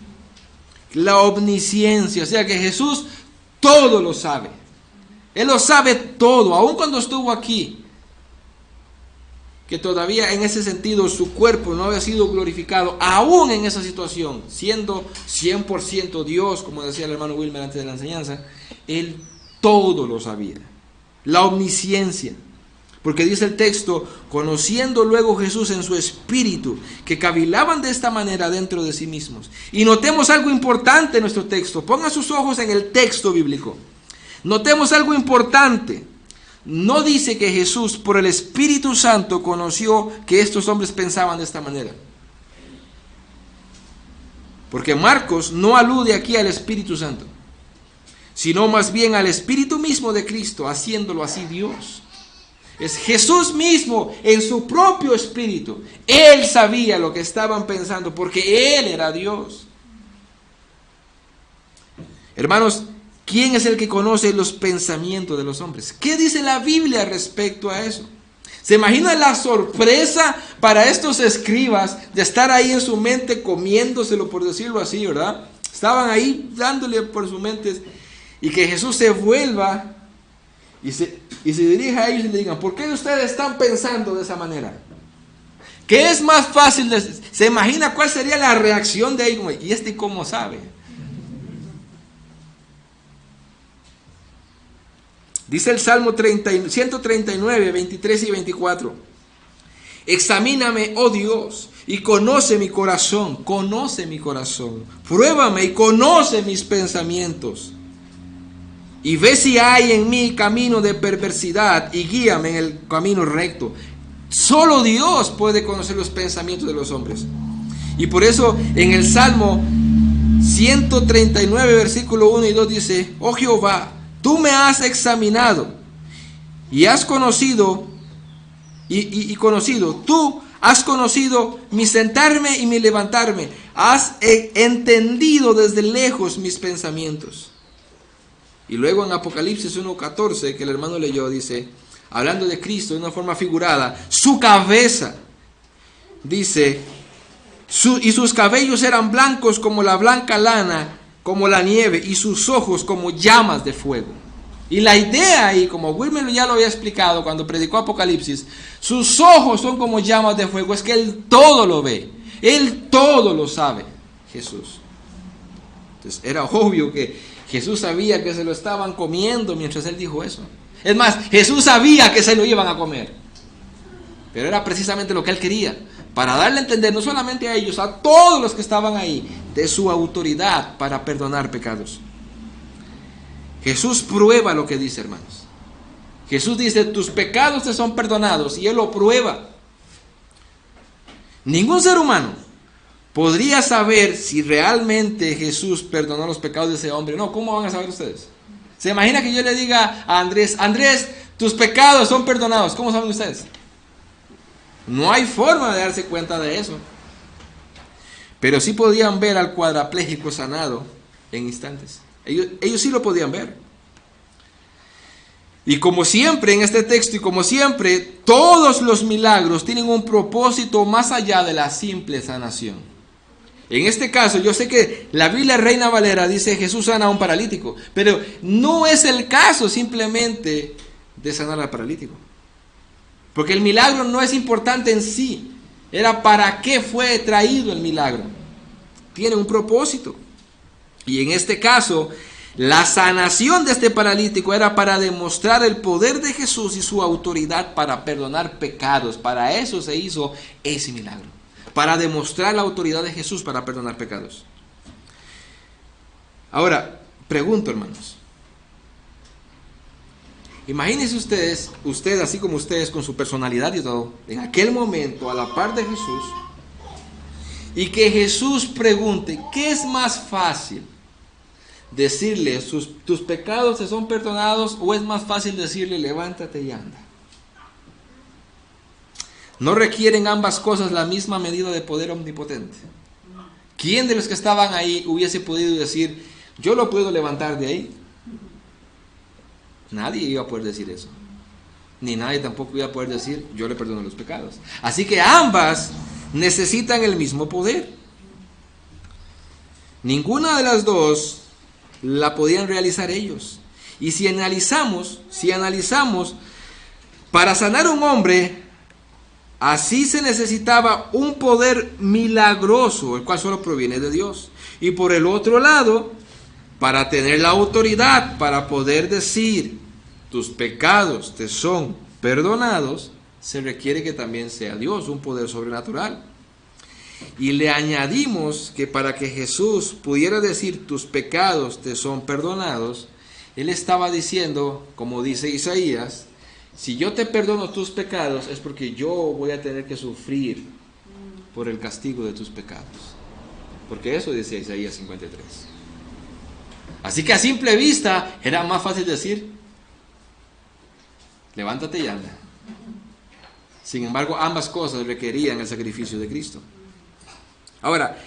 La omnisciencia, o sea que Jesús todo lo sabe. Él lo sabe todo, aun cuando estuvo aquí. Que todavía en ese sentido su cuerpo no había sido glorificado, aún en esa situación, siendo 100% Dios, como decía el hermano Wilmer antes de la enseñanza, Él todo lo sabía. la omnisciencia. Porque dice el texto, conociendo luego Jesús en su espíritu, que cavilaban de esta manera dentro de sí mismos. Y notemos algo importante en nuestro texto. Pongan sus ojos en el texto bíblico. Notemos algo importante. No dice que Jesús por el Espíritu Santo conoció que estos hombres pensaban de esta manera. Porque Marcos no alude aquí al Espíritu Santo, sino más bien al Espíritu mismo de Cristo, haciéndolo así Dios. Es Jesús mismo en su propio espíritu. Él sabía lo que estaban pensando porque Él era Dios. Hermanos, ¿quién es el que conoce los pensamientos de los hombres? ¿Qué dice la Biblia respecto a eso? ¿Se imagina la sorpresa para estos escribas de estar ahí en su mente comiéndoselo, por decirlo así, ¿verdad? Estaban ahí dándole por sus mentes y que Jesús se vuelva y se dirija a ellos y le digan, ¿por qué ustedes están pensando de esa manera? ¿Qué es más fácil? ¿Se imagina cuál sería la reacción de ellos? ¿Y este cómo sabe? Dice el Salmo 139, 23 y 24. Examíname, oh Dios, y conoce mi corazón. Conoce mi corazón. Pruébame y conoce mis pensamientos. Y ve si hay en mí camino de perversidad y guíame en el camino recto. Solo Dios puede conocer los pensamientos de los hombres. Y por eso en el Salmo 139, versículo 1 y 2 dice, oh Jehová, tú me has examinado y has conocido, tú has conocido mi sentarme y mi levantarme. Has entendido desde lejos mis pensamientos. Y luego en Apocalipsis 1:14, que el hermano leyó, dice, hablando de Cristo de una forma figurada, su cabeza, dice, y sus cabellos eran blancos como la blanca lana, como la nieve, y sus ojos como llamas de fuego. Y la idea ahí, como Wilmer ya lo había explicado cuando predicó Apocalipsis, sus ojos son como llamas de fuego, es que Él todo lo ve, Él todo lo sabe, Jesús. Entonces era obvio que Jesús sabía que se lo estaban comiendo mientras Él dijo eso. Es más, Jesús sabía que se lo iban a comer. Pero era precisamente lo que Él quería, para darle a entender no solamente a ellos, a todos los que estaban ahí, de su autoridad para perdonar pecados. Jesús prueba lo que dice, hermanos. Jesús dice, tus pecados te son perdonados, y Él lo prueba. Ningún ser humano podría saber si realmente Jesús perdonó los pecados de ese hombre. No, ¿cómo van a saber ustedes? ¿Se imagina que yo le diga a Andrés, Andrés, tus pecados son perdonados? ¿Cómo saben ustedes? No hay forma de darse cuenta de eso. Pero sí podían ver al cuadrapléjico sanado en instantes. Ellos sí lo podían ver. Y como siempre en este texto y como siempre, todos los milagros tienen un propósito más allá de la simple sanación. En este caso, yo sé que la Biblia Reina Valera dice Jesús sana a un paralítico, pero no es el caso simplemente de sanar al paralítico. Porque el milagro no es importante en sí, era para qué fue traído el milagro. Tiene un propósito. Y en este caso, la sanación de este paralítico era para demostrar el poder de Jesús y su autoridad para perdonar pecados. Para eso se hizo ese milagro. Para demostrar la autoridad de Jesús para perdonar pecados. Ahora, pregunto, hermanos. Imagínense usted así como ustedes, con su personalidad y todo, en aquel momento, a la par de Jesús, y que Jesús pregunte, ¿qué es más fácil? Decirle, tus pecados te son perdonados, o es más fácil decirle, levántate y anda. ¿No requieren ambas cosas la misma medida de poder omnipotente? ¿Quién de los que estaban ahí hubiese podido decir, yo lo puedo levantar de ahí? Nadie iba a poder decir eso. Ni nadie tampoco iba a poder decir, yo le perdono los pecados. Así que ambas necesitan el mismo poder. Ninguna de las dos la podían realizar ellos. Y si analizamos, para sanar a un hombre, así se necesitaba un poder milagroso, el cual solo proviene de Dios. Y por el otro lado, para tener la autoridad, para poder decir tus pecados te son perdonados, se requiere que también sea Dios, un poder sobrenatural. Y le añadimos que para que Jesús pudiera decir tus pecados te son perdonados, Él estaba diciendo, como dice Isaías, si yo te perdono tus pecados es porque yo voy a tener que sufrir por el castigo de tus pecados. Porque eso decía Isaías 53. Así que a simple vista era más fácil decir, levántate y anda. Sin embargo, ambas cosas requerían el sacrificio de Cristo. Ahora,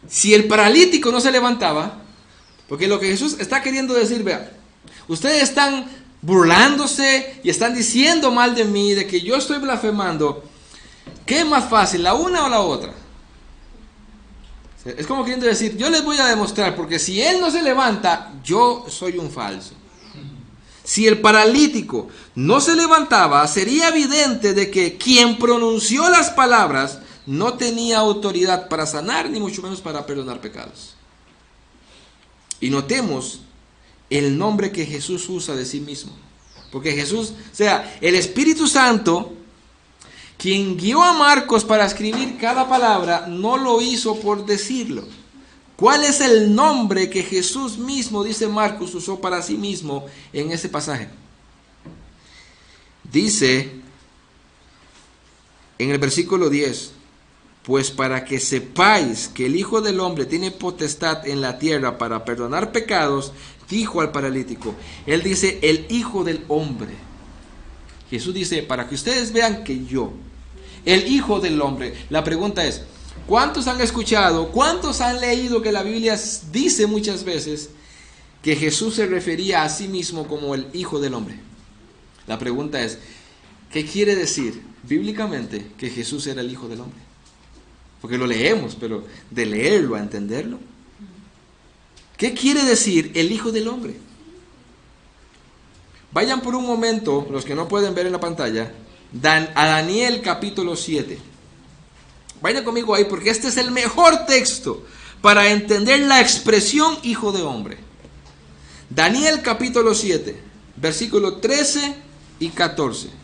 si el paralítico no se levantaba, porque lo que Jesús está queriendo decir, vean, ustedes están burlándose y están diciendo mal de mí, de que yo estoy blasfemando, ¿qué es más fácil, la una o la otra? Es como queriendo decir, yo les voy a demostrar, porque si él no se levanta, yo soy un falso. Si el paralítico no se levantaba, sería evidente de que quien pronunció las palabras no tenía autoridad para sanar, ni mucho menos para perdonar pecados. Y notemos el nombre que Jesús usa de sí mismo. Porque Jesús, o sea, el Espíritu Santo, quien guió a Marcos para escribir cada palabra, no lo hizo por decirlo. ¿Cuál es el nombre que Jesús mismo, dice Marcos, usó para sí mismo en ese pasaje? Dice en el versículo 10, pues para que sepáis que el Hijo del Hombre tiene potestad en la tierra para perdonar pecados, dijo al paralítico. Él dice, el Hijo del Hombre. Jesús dice, para que ustedes vean que yo, el Hijo del Hombre. La pregunta es, ¿cuántos han escuchado, cuántos han leído que la Biblia dice muchas veces que Jesús se refería a sí mismo como el Hijo del Hombre? La pregunta es, ¿qué quiere decir bíblicamente que Jesús era el Hijo del Hombre? Porque lo leemos, pero de leerlo a entenderlo. ¿Qué quiere decir el Hijo del Hombre? Vayan por un momento, los que no pueden ver en la pantalla, a Daniel capítulo 7. Vayan conmigo ahí porque este es el mejor texto para entender la expresión Hijo de Hombre. Daniel capítulo 7, versículos 13 y 14.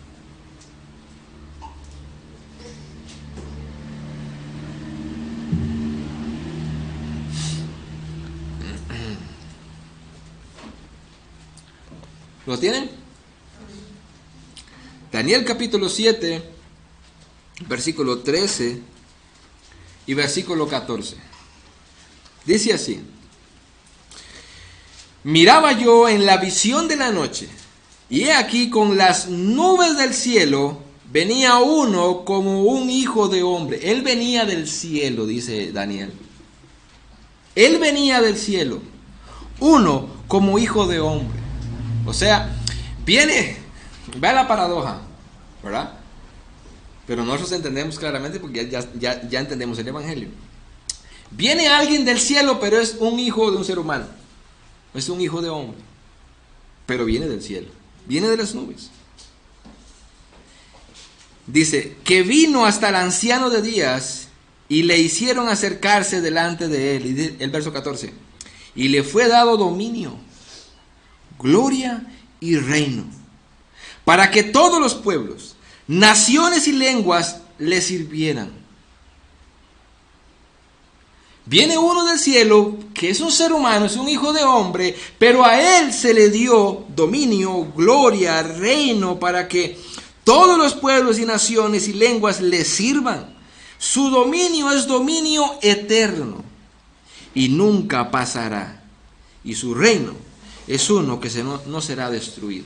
¿Lo tienen? Daniel capítulo 7, versículo 13 y versículo 14. Dice así: miraba yo en la visión de la noche, y he aquí con las nubes del cielo venía uno como un hijo de hombre. Él venía del cielo, dice Daniel. Él venía del cielo, uno como hijo de hombre. O sea, viene, vea la paradoja, ¿verdad? Pero nosotros entendemos claramente porque ya entendemos el Evangelio. Viene alguien del cielo, pero es un hijo de un ser humano. Es un hijo de hombre. Pero viene del cielo, viene de las nubes. Dice, que vino hasta el anciano de días y le hicieron acercarse delante de él. Y el verso 14. Y le fue dado dominio, gloria y reino, para que todos los pueblos, naciones y lenguas le sirvieran. Viene uno del cielo, que es un ser humano, es un hijo de hombre, pero a él se le dio dominio, gloria, reino, para que todos los pueblos y naciones y lenguas le sirvan. Su dominio es dominio eterno y nunca pasará. Y su reino es uno que no será destruido.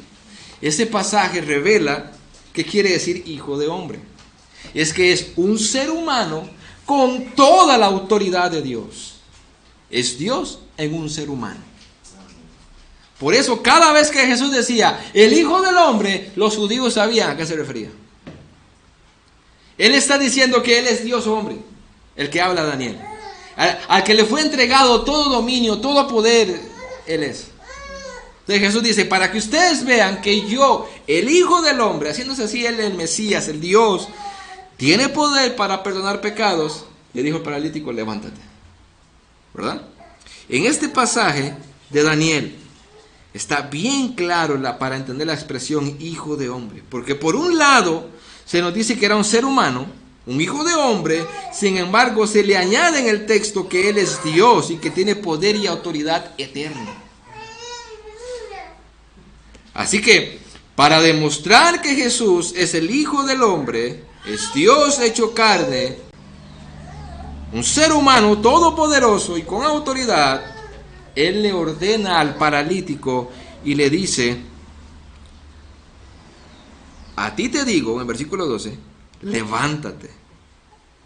Ese pasaje revela qué quiere decir hijo de hombre. Es que es un ser humano con toda la autoridad de Dios. Es Dios en un ser humano. Por eso cada vez que Jesús decía el Hijo del Hombre, los judíos sabían a qué se refería. Él está diciendo que Él es Dios hombre, el que habla Daniel. Al que le fue entregado todo dominio, todo poder, Él es. Entonces Jesús dice, para que ustedes vean que yo, el Hijo del Hombre, haciéndose así Él el Mesías, el Dios, tiene poder para perdonar pecados, le dijo al paralítico, levántate. ¿Verdad? En este pasaje de Daniel, Está bien claro para entender la expresión hijo de hombre. Porque por un lado se nos dice que era un ser humano, un hijo de hombre. Sin embargo, se le añade en el texto que Él es Dios y que tiene poder y autoridad eterna. Así que, para demostrar que Jesús es el Hijo del Hombre, es Dios hecho carne, un ser humano todopoderoso y con autoridad, Él le ordena al paralítico y le dice: a ti te digo, en el versículo 12, levántate,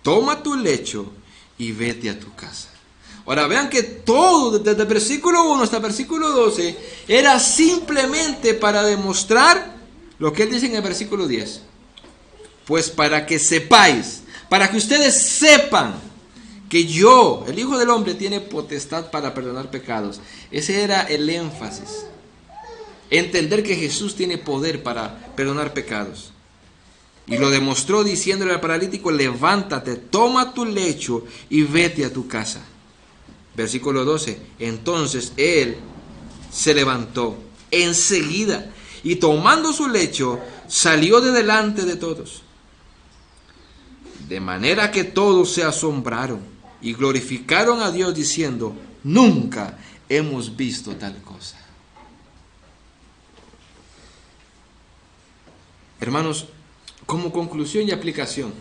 toma tu lecho y vete a tu casa. Ahora vean que todo, desde el versículo 1 hasta el versículo 12, era simplemente para demostrar lo que Él dice en el versículo 10. Pues para que sepáis, para que ustedes sepan que yo, el Hijo del Hombre, tiene potestad para perdonar pecados. Ese era el énfasis. Entender que Jesús tiene poder para perdonar pecados. Y lo demostró diciéndole al paralítico: levántate, toma tu lecho y vete a tu casa. Versículo 12. Entonces él se levantó enseguida y tomando su lecho salió de delante de todos. De manera que todos se asombraron y glorificaron a Dios diciendo: nunca hemos visto tal cosa. Hermanos, como conclusión y aplicación,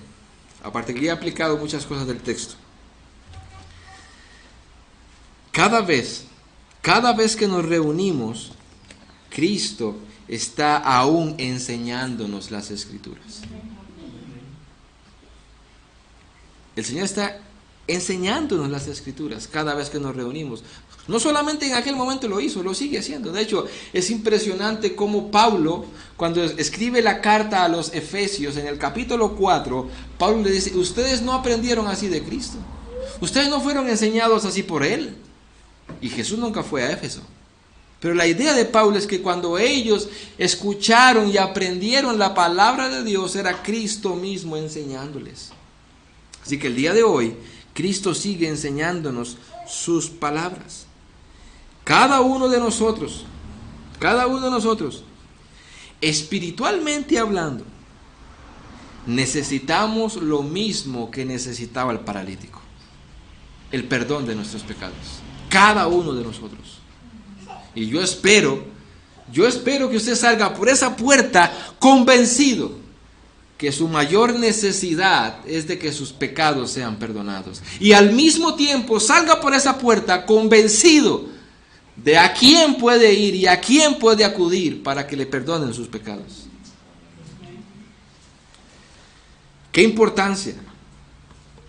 aparte que ya he aplicado muchas cosas del texto, cada vez que nos reunimos, Cristo está aún enseñándonos las Escrituras. El Señor está enseñándonos las Escrituras cada vez que nos reunimos. No solamente en aquel momento lo hizo, lo sigue haciendo. De hecho, es impresionante cómo Pablo, cuando escribe la carta a los Efesios, en el capítulo 4, Pablo le dice: ustedes no aprendieron así de Cristo. Ustedes no fueron enseñados así por Él. Y Jesús nunca fue a Éfeso. Pero la idea de Pablo es que cuando ellos escucharon y aprendieron la palabra de Dios, era Cristo mismo enseñándoles. Así que el día de hoy, Cristo sigue enseñándonos sus palabras. Cada uno de nosotros, espiritualmente hablando, necesitamos lo mismo que necesitaba el paralítico: el perdón de nuestros pecados. Cada uno de nosotros. Y yo espero que usted salga por esa puerta convencido que su mayor necesidad es de que sus pecados sean perdonados. Y al mismo tiempo salga por esa puerta convencido de a quién puede ir y a quién puede acudir para que le perdonen sus pecados. ¿Qué importancia,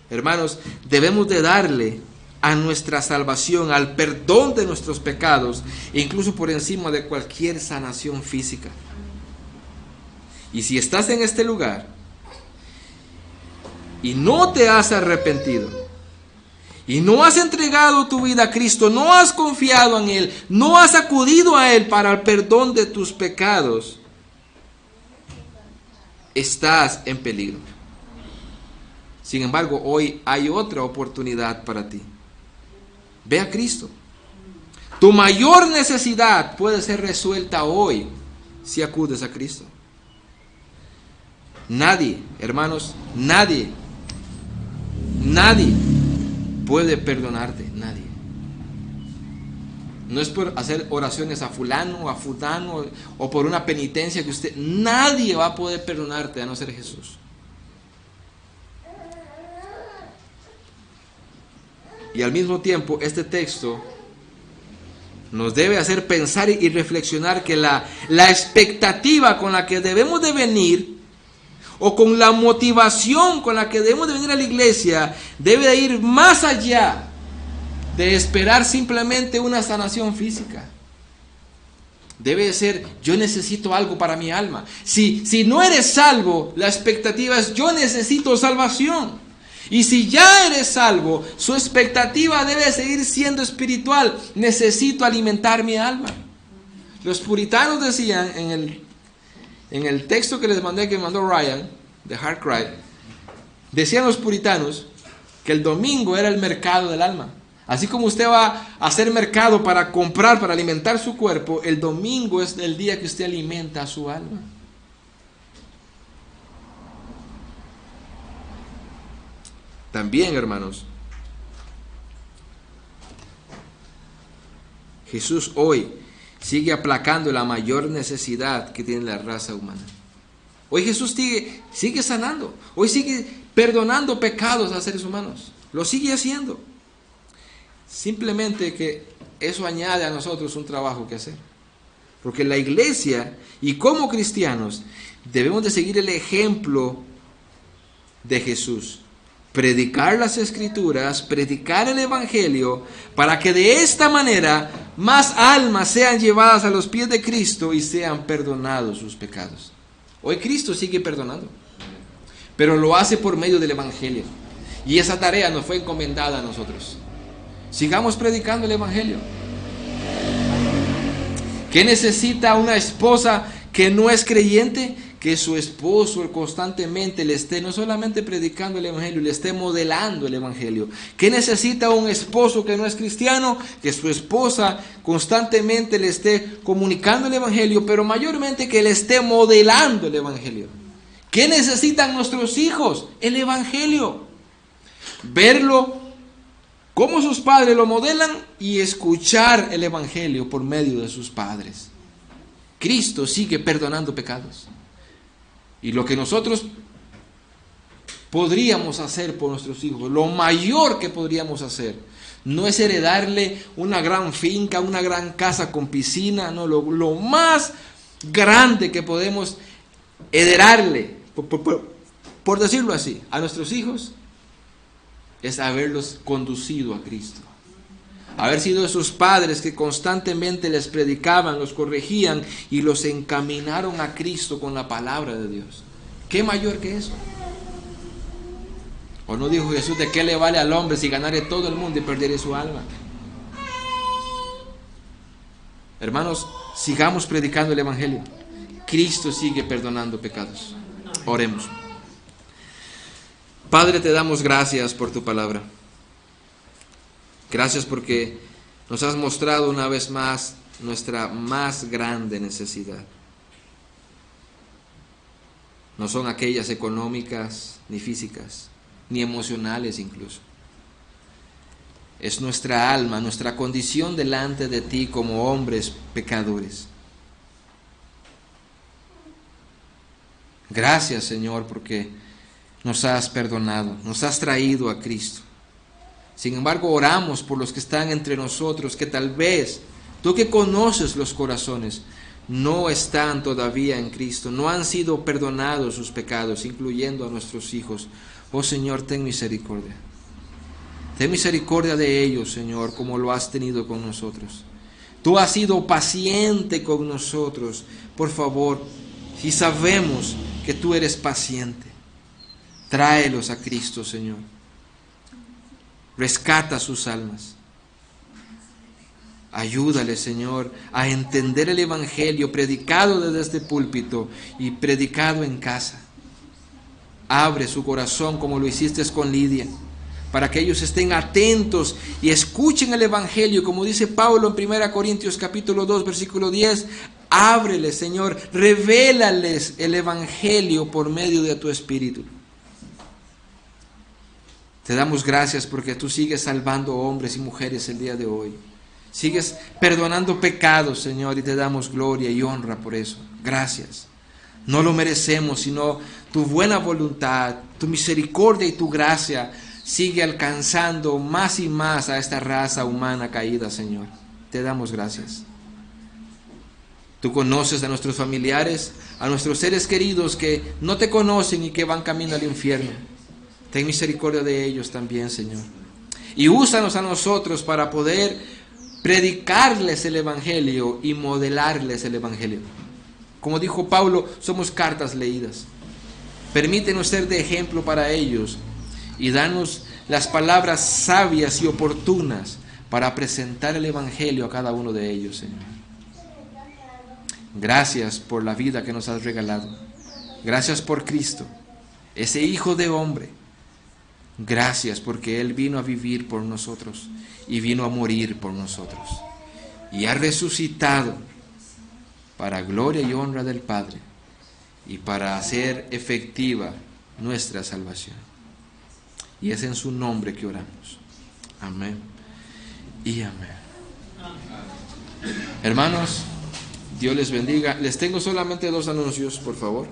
hermanos, debemos de darle a nuestra salvación, al perdón de nuestros pecados, incluso por encima de cualquier sanación física? Y si estás en este lugar y no te has arrepentido y no has entregado tu vida a Cristo, no has confiado en Él, no has acudido a Él para el perdón de tus pecados, estás en peligro. Sin embargo, hoy hay otra oportunidad para ti. Ve a Cristo. Tu mayor necesidad puede ser resuelta hoy si acudes a Cristo. Nadie, hermanos, nadie puede perdonarte, nadie. No es por hacer oraciones a fulano o a fulano o por una penitencia que nadie va a poder perdonarte a no ser Jesús. Y al mismo tiempo, este texto nos debe hacer pensar y reflexionar que la expectativa con la que debemos de venir, o con la motivación con la que debemos de venir a la iglesia, debe de ir más allá de esperar simplemente una sanación física. Debe de ser: yo necesito algo para mi alma. Si no eres salvo, la expectativa es: yo necesito salvación. Y si ya eres salvo, su expectativa debe seguir siendo espiritual: necesito alimentar mi alma. Los puritanos decían en el texto que les mandé, que mandó Ryan, de Hard Cry, decían los puritanos que el domingo era el mercado del alma. Así como usted va a hacer mercado para comprar, para alimentar su cuerpo, el domingo es el día que usted alimenta a su alma. También, hermanos, Jesús hoy sigue aplacando la mayor necesidad que tiene la raza humana. Hoy Jesús sigue sanando. Hoy sigue perdonando pecados a seres humanos. Lo sigue haciendo. Simplemente que eso añade a nosotros un trabajo que hacer. Porque la iglesia y como cristianos debemos de seguir el ejemplo de Jesús. Predicar las Escrituras, predicar el Evangelio, para que de esta manera más almas sean llevadas a los pies de Cristo y sean perdonados sus pecados. Hoy Cristo sigue perdonando, pero lo hace por medio del Evangelio. Y esa tarea nos fue encomendada a nosotros. Sigamos predicando el Evangelio. ¿Qué necesita una esposa que no es creyente? Que su esposo constantemente le esté no solamente predicando el Evangelio, le esté modelando el Evangelio. ¿Qué necesita un esposo que no es cristiano? Que su esposa constantemente le esté comunicando el Evangelio, pero mayormente que le esté modelando el Evangelio. ¿Qué necesitan nuestros hijos? El Evangelio. Verlo como sus padres lo modelan y escuchar el Evangelio por medio de sus padres. Cristo sigue perdonando pecados. Y lo que nosotros podríamos hacer por nuestros hijos, lo mayor que podríamos hacer, no es heredarle una gran finca, una gran casa con piscina, no, lo más grande que podemos heredarle, por decirlo así, a nuestros hijos, es haberlos conducido a Cristo. Haber sido esos padres que constantemente les predicaban, los corregían y los encaminaron a Cristo con la palabra de Dios. ¿Qué mayor que eso? ¿O no dijo Jesús, de qué le vale al hombre si ganare todo el mundo y perdiere su alma? Hermanos, sigamos predicando el Evangelio. Cristo sigue perdonando pecados. Oremos. Padre, te damos gracias por tu palabra. Gracias porque nos has mostrado una vez más nuestra más grande necesidad. No son aquellas económicas, ni físicas, ni emocionales incluso. Es nuestra alma, nuestra condición delante de ti como hombres pecadores. Gracias, Señor, porque nos has perdonado, nos has traído a Cristo. Sin embargo, oramos por los que están entre nosotros, que tal vez, tú que conoces los corazones, no están todavía en Cristo, no han sido perdonados sus pecados, incluyendo a nuestros hijos. Oh Señor, ten misericordia. Ten misericordia de ellos, Señor, como lo has tenido con nosotros. Tú has sido paciente con nosotros. Por favor, si sabemos que tú eres paciente, tráelos a Cristo, Señor. Rescata sus almas. Ayúdale, Señor, a entender el Evangelio predicado desde este púlpito y predicado en casa. Abre su corazón como lo hiciste con Lidia, para que ellos estén atentos y escuchen el Evangelio, como dice Pablo en 1 Corintios capítulo 2, versículo 10. Ábreles, Señor, revélales el Evangelio por medio de tu Espíritu. Te damos gracias porque tú sigues salvando hombres y mujeres el día de hoy. Sigues perdonando pecados, Señor, y te damos gloria y honra por eso. Gracias. No lo merecemos, sino tu buena voluntad, tu misericordia y tu gracia sigue alcanzando más y más a esta raza humana caída, Señor. Te damos gracias. Tú conoces a nuestros familiares, a nuestros seres queridos que no te conocen y que van camino al infierno. Ten misericordia de ellos también, Señor. Y úsanos a nosotros para poder predicarles el Evangelio y modelarles el Evangelio. Como dijo Pablo, somos cartas leídas. Permítenos ser de ejemplo para ellos y danos las palabras sabias y oportunas para presentar el Evangelio a cada uno de ellos, Señor. Gracias por la vida que nos has regalado. Gracias por Cristo, ese Hijo de hombre, Gracias porque Él vino a vivir por nosotros y vino a morir por nosotros. Y ha resucitado para gloria y honra del Padre y para hacer efectiva nuestra salvación. Y es en su nombre que oramos. Amén y amén. Hermanos, Dios les bendiga. Les tengo solamente 2 anuncios, por favor.